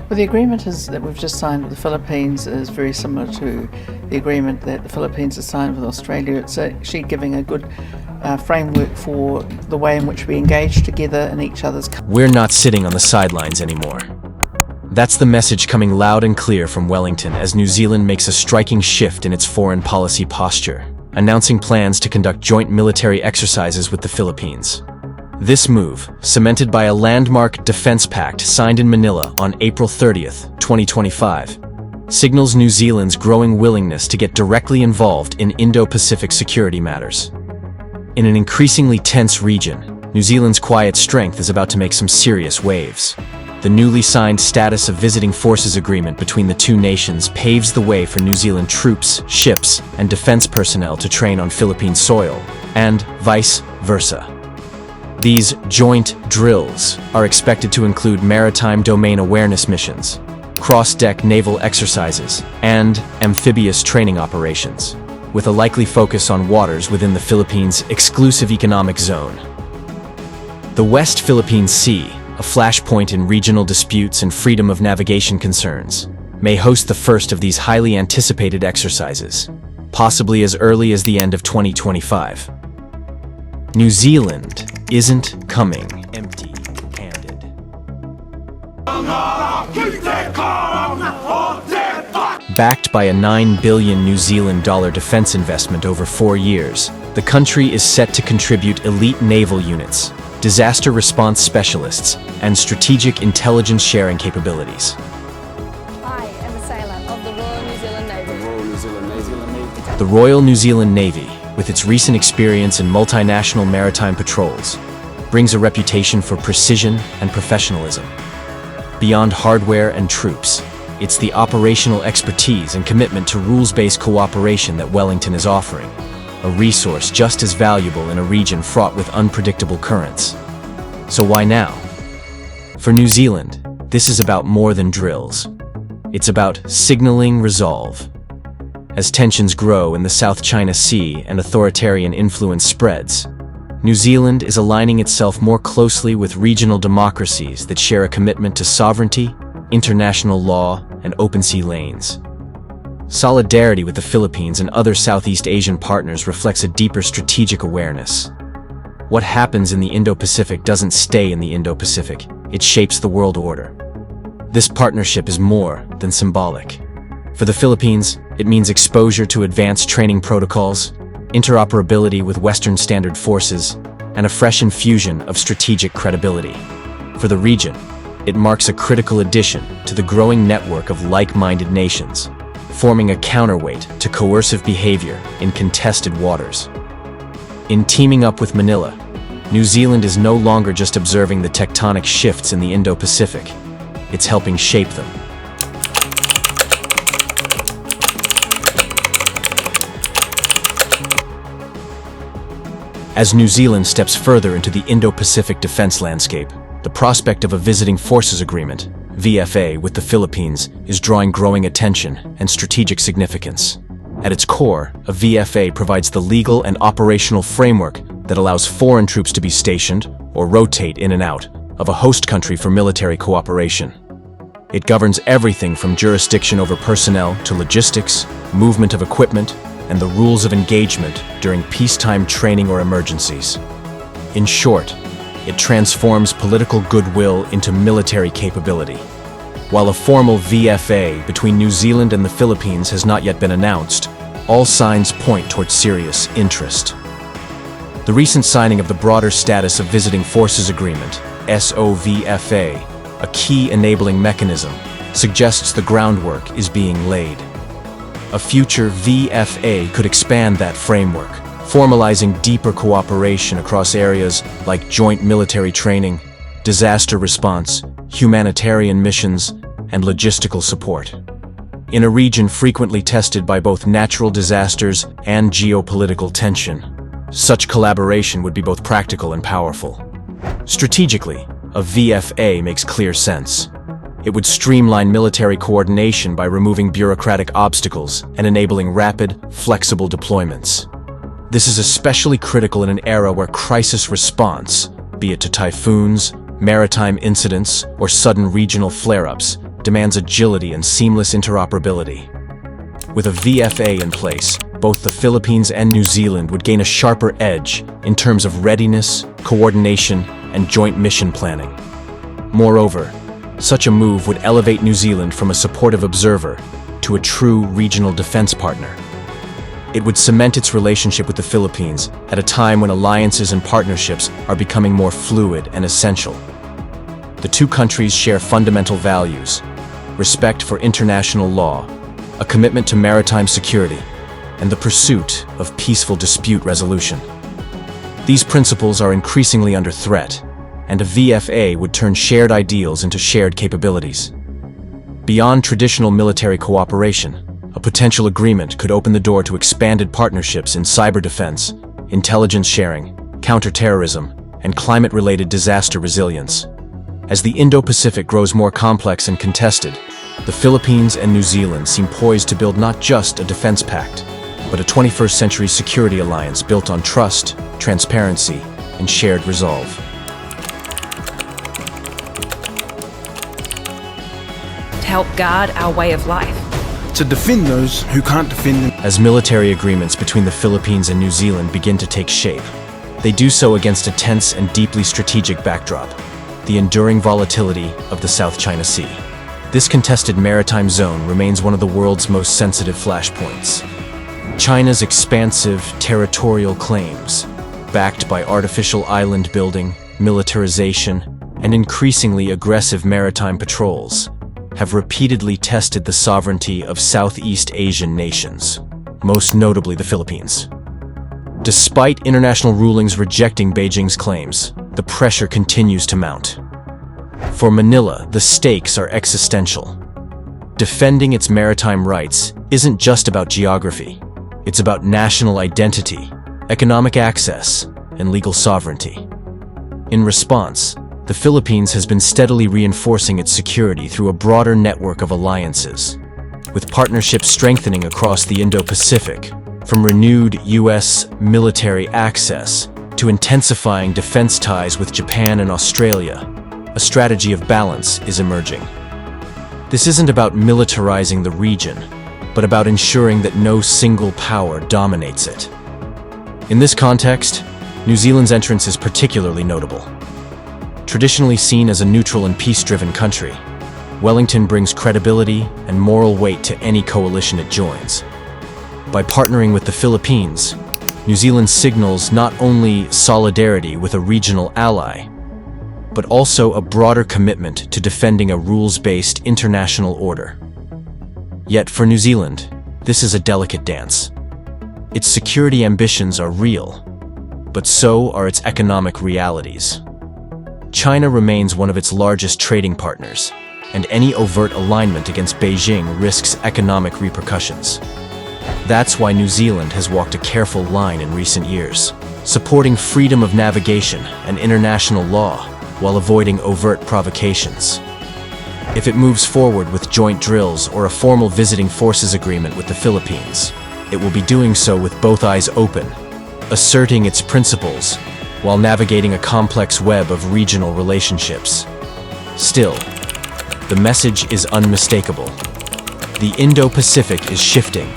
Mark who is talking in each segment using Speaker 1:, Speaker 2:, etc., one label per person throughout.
Speaker 1: Well, the agreement that we've just signed with the Philippines is very similar to the agreement that the Philippines has signed with Australia. It's actually giving a good framework for the way in which we engage together in each other's countries.
Speaker 2: We're not sitting on the sidelines anymore. That's the message coming loud and clear from Wellington as New Zealand makes a striking shift in its foreign policy posture, announcing plans to conduct joint military exercises with the Philippines. This move, cemented by a landmark defense pact signed in Manila on April 30th, 2025, signals New Zealand's growing willingness to get directly involved in Indo-Pacific security matters. In an increasingly tense region, New Zealand's quiet strength is about to make some serious waves. The newly signed Status of Visiting Forces Agreement between the two nations paves the way for New Zealand troops, ships, and defense personnel to train on Philippine soil, and vice versa. These joint drills are expected to include maritime domain awareness missions, cross-deck naval exercises, and amphibious training operations, with a likely focus on waters within the Philippines' exclusive economic zone. The West Philippine Sea, a flashpoint in regional disputes and freedom of navigation concerns, may host the first of these highly anticipated exercises, possibly as early as the end of 2025. New Zealand isn't coming empty-handed. Backed by a $9 billion New Zealand dollar defense investment over 4 years, the country is set to contribute elite naval units, disaster response specialists, and strategic intelligence sharing capabilities.
Speaker 3: I am a sailor of the Royal New Zealand Navy.
Speaker 2: The Royal New Zealand Navy, with its recent experience in multinational maritime patrols, brings a reputation for precision and professionalism. Beyond hardware and troops, it's the operational expertise and commitment to rules-based cooperation that Wellington is offering, a resource just as valuable in a region fraught with unpredictable currents. So why now? For New Zealand, this is about more than drills. It's about signaling resolve. As tensions grow in the South China Sea and authoritarian influence spreads, New Zealand is aligning itself more closely with regional democracies that share a commitment to sovereignty, international law, and open sea lanes. Solidarity with the Philippines and other Southeast Asian partners reflects a deeper strategic awareness. What happens in the Indo-Pacific doesn't stay in the Indo-Pacific, it shapes the world order. This partnership is more than symbolic. For the Philippines, it means exposure to advanced training protocols, interoperability with Western standard forces, and a fresh infusion of strategic credibility. For the region, it marks a critical addition to the growing network of like-minded nations, forming a counterweight to coercive behavior in contested waters. In teaming up with Manila, New Zealand is no longer just observing the tectonic shifts in the Indo-Pacific, it's helping shape them. As New Zealand steps further into the Indo-Pacific defense landscape, the prospect of a Visiting Forces Agreement, VFA, with the Philippines is drawing growing attention and strategic significance. At its core, a VFA provides the legal and operational framework that allows foreign troops to be stationed or rotate in and out of a host country for military cooperation. It governs everything from jurisdiction over personnel to logistics, movement of equipment, and the rules of engagement during peacetime training or emergencies. In short, it transforms political goodwill into military capability. While a formal VFA between New Zealand and the Philippines has not yet been announced, all signs point towards serious interest. The recent signing of the broader Status of Visiting Forces Agreement, SOVFA, a key enabling mechanism, suggests the groundwork is being laid. A future VFA could expand that framework, formalizing deeper cooperation across areas like joint military training, disaster response, humanitarian missions, and logistical support. In a region frequently tested by both natural disasters and geopolitical tension, such collaboration would be both practical and powerful. Strategically, a VFA makes clear sense. It would streamline military coordination by removing bureaucratic obstacles and enabling rapid, flexible deployments. This is especially critical in an era where crisis response, be it to typhoons, maritime incidents, or sudden regional flare-ups, demands agility and seamless interoperability. With a VFA in place, both the Philippines and New Zealand would gain a sharper edge in terms of readiness, coordination, and joint mission planning. Moreover, such a move would elevate New Zealand from a supportive observer to a true regional defense partner. It would cement its relationship with the Philippines at a time when alliances and partnerships are becoming more fluid and essential. The two countries share fundamental values: respect for international law, a commitment to maritime security, and the pursuit of peaceful dispute resolution. These principles are increasingly under threat, and a VFA would turn shared ideals into shared capabilities. Beyond traditional military cooperation, a potential agreement could open the door to expanded partnerships in cyber defense, intelligence sharing, counterterrorism, and climate-related disaster resilience. As the Indo-Pacific grows more complex and contested, the Philippines and New Zealand seem poised to build not just a defense pact, but a 21st century security alliance built on trust, transparency, and shared resolve.
Speaker 4: To help guard our way of life.
Speaker 5: To defend those who can't defend them.
Speaker 2: As military agreements between the Philippines and New Zealand begin to take shape, they do so against a tense and deeply strategic backdrop: the enduring volatility of the South China Sea. This contested maritime zone remains one of the world's most sensitive flashpoints. China's expansive territorial claims, backed by artificial island building, militarization, and increasingly aggressive maritime patrols, have repeatedly tested the sovereignty of Southeast Asian nations, most notably the Philippines. Despite international rulings rejecting Beijing's claims, the pressure continues to mount. For Manila, the stakes are existential. Defending its maritime rights isn't just about geography. It's about national identity, economic access, and legal sovereignty. In response, the Philippines has been steadily reinforcing its security through a broader network of alliances, with partnerships strengthening across the Indo-Pacific, from renewed U.S. military access to intensifying defense ties with Japan and Australia. A strategy of balance is emerging. This isn't about militarizing the region, but about ensuring that no single power dominates it. In this context, New Zealand's entrance is particularly notable. Traditionally seen as a neutral and peace-driven country, Wellington brings credibility and moral weight to any coalition it joins. By partnering with the Philippines, New Zealand signals not only solidarity with a regional ally, but also a broader commitment to defending a rules-based international order. Yet for New Zealand, this is a delicate dance. Its security ambitions are real, but so are its economic realities. China remains one of its largest trading partners, and any overt alignment against Beijing risks economic repercussions. That's why New Zealand has walked a careful line in recent years, supporting freedom of navigation and international law while avoiding overt provocations. If it moves forward with joint drills or a formal visiting forces agreement with the Philippines, it will be doing so with both eyes open, asserting its principles while navigating a complex web of regional relationships. Still, the message is unmistakable. The Indo-Pacific is shifting,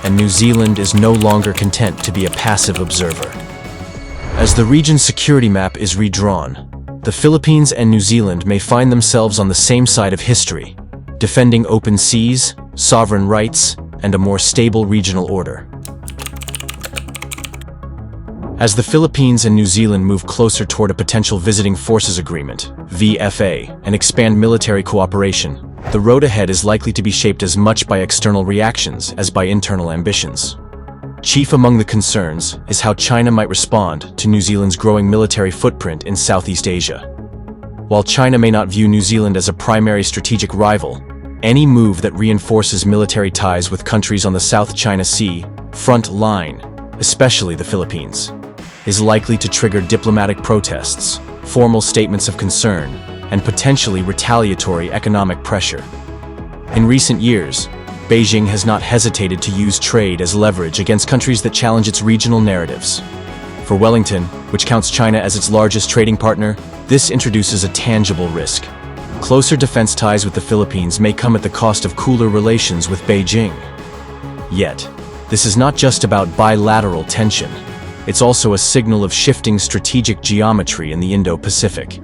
Speaker 2: and New Zealand is no longer content to be a passive observer. As the region's security map is redrawn, the Philippines and New Zealand may find themselves on the same side of history, defending open seas, sovereign rights, and a more stable regional order. As the Philippines and New Zealand move closer toward a potential visiting forces agreement, VFA, and expand military cooperation, the road ahead is likely to be shaped as much by external reactions as by internal ambitions. Chief among the concerns is how China might respond to New Zealand's growing military footprint in Southeast Asia. While China may not view New Zealand as a primary strategic rival, any move that reinforces military ties with countries on the South China Sea front line, especially the Philippines, is likely to trigger diplomatic protests, formal statements of concern, and potentially retaliatory economic pressure. In recent years, Beijing has not hesitated to use trade as leverage against countries that challenge its regional narratives. For Wellington, which counts China as its largest trading partner, this introduces a tangible risk. closer defense ties with the Philippines may come at the cost of cooler relations with Beijing. Yet, this is not just about bilateral tension. It's also a signal of shifting strategic geometry in the Indo-Pacific.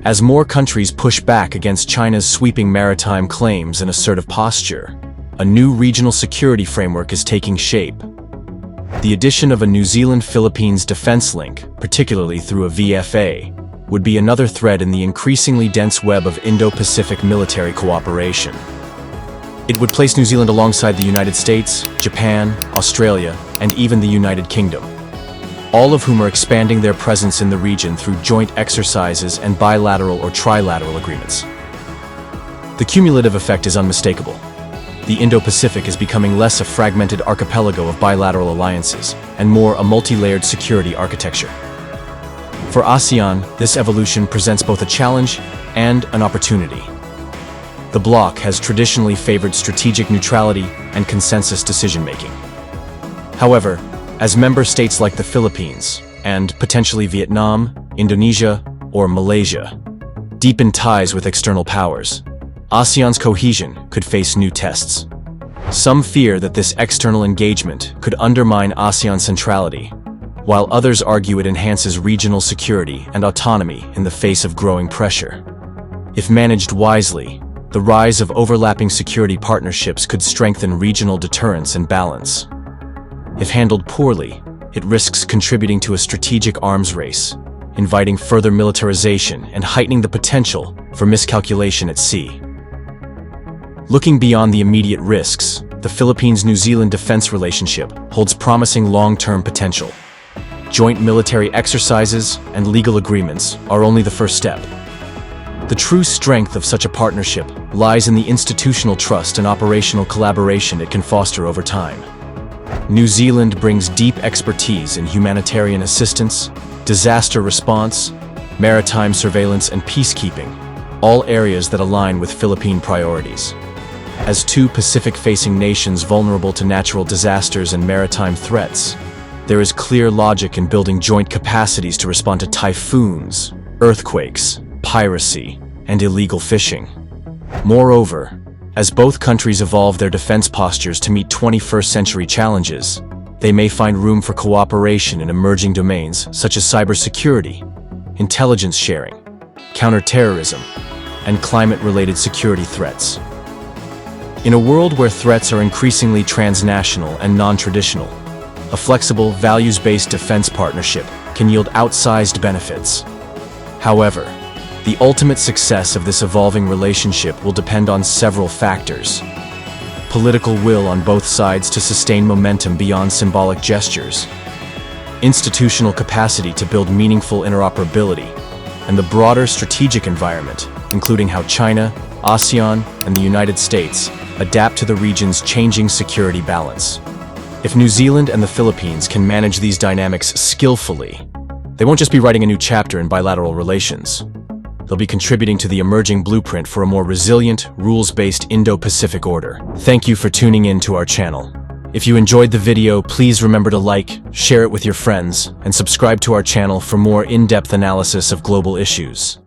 Speaker 2: As more countries push back against China's sweeping maritime claims and assertive posture, a new regional security framework is taking shape. The addition of a New Zealand-Philippines defense link, particularly through a VFA, would be another thread in the increasingly dense web of Indo-Pacific military cooperation. It would place New Zealand alongside the United States, Japan, Australia, and even the United Kingdom, all of whom are expanding their presence in the region through joint exercises and bilateral or trilateral agreements. The cumulative effect is unmistakable. The Indo-Pacific is becoming less a fragmented archipelago of bilateral alliances and more a multi-layered security architecture. For ASEAN, this evolution presents both a challenge and an opportunity. The bloc has traditionally favored strategic neutrality and consensus decision-making. However, as member states like the Philippines, and potentially Vietnam, Indonesia, or Malaysia, deepen ties with external powers, ASEAN's cohesion could face new tests. Some fear that this external engagement could undermine ASEAN centrality, while others argue it enhances regional security and autonomy in the face of growing pressure. If managed wisely, the rise of overlapping security partnerships could strengthen regional deterrence and balance. If handled poorly, it risks contributing to a strategic arms race, inviting further militarization and heightening the potential for miscalculation at sea. Looking beyond the immediate risks, the Philippines-New Zealand defense relationship holds promising long-term potential. Joint military exercises and legal agreements are only the first step. The true strength of such a partnership lies in the institutional trust and operational collaboration it can foster over time. New Zealand brings deep expertise in humanitarian assistance, disaster response, maritime surveillance, and peacekeeping, all areas that align with Philippine priorities. As two Pacific-facing nations vulnerable to natural disasters and maritime threats, there is clear logic in building joint capacities to respond to typhoons, earthquakes, piracy, and illegal fishing. Moreover, as both countries evolve their defense postures to meet 21st century challenges, they may find room for cooperation in emerging domains such as cybersecurity, intelligence sharing, counterterrorism, and climate-related security threats. In a world where threats are increasingly transnational and non-traditional, a flexible, values-based defense partnership can yield outsized benefits. However, the ultimate success of this evolving relationship will depend on several factors. Political will on both sides to sustain momentum beyond symbolic gestures, institutional capacity to build meaningful interoperability, and the broader strategic environment, including how China, ASEAN, and the United States adapt to the region's changing security balance. If New Zealand and the Philippines can manage these dynamics skillfully, they won't just be writing a new chapter in bilateral relations. They'll be contributing to the emerging blueprint for a more resilient, rules-based Indo-Pacific order. Thank you for tuning in to our channel. If you enjoyed the video, please remember to like, share it with your friends, and subscribe to our channel for more in-depth analysis of global issues.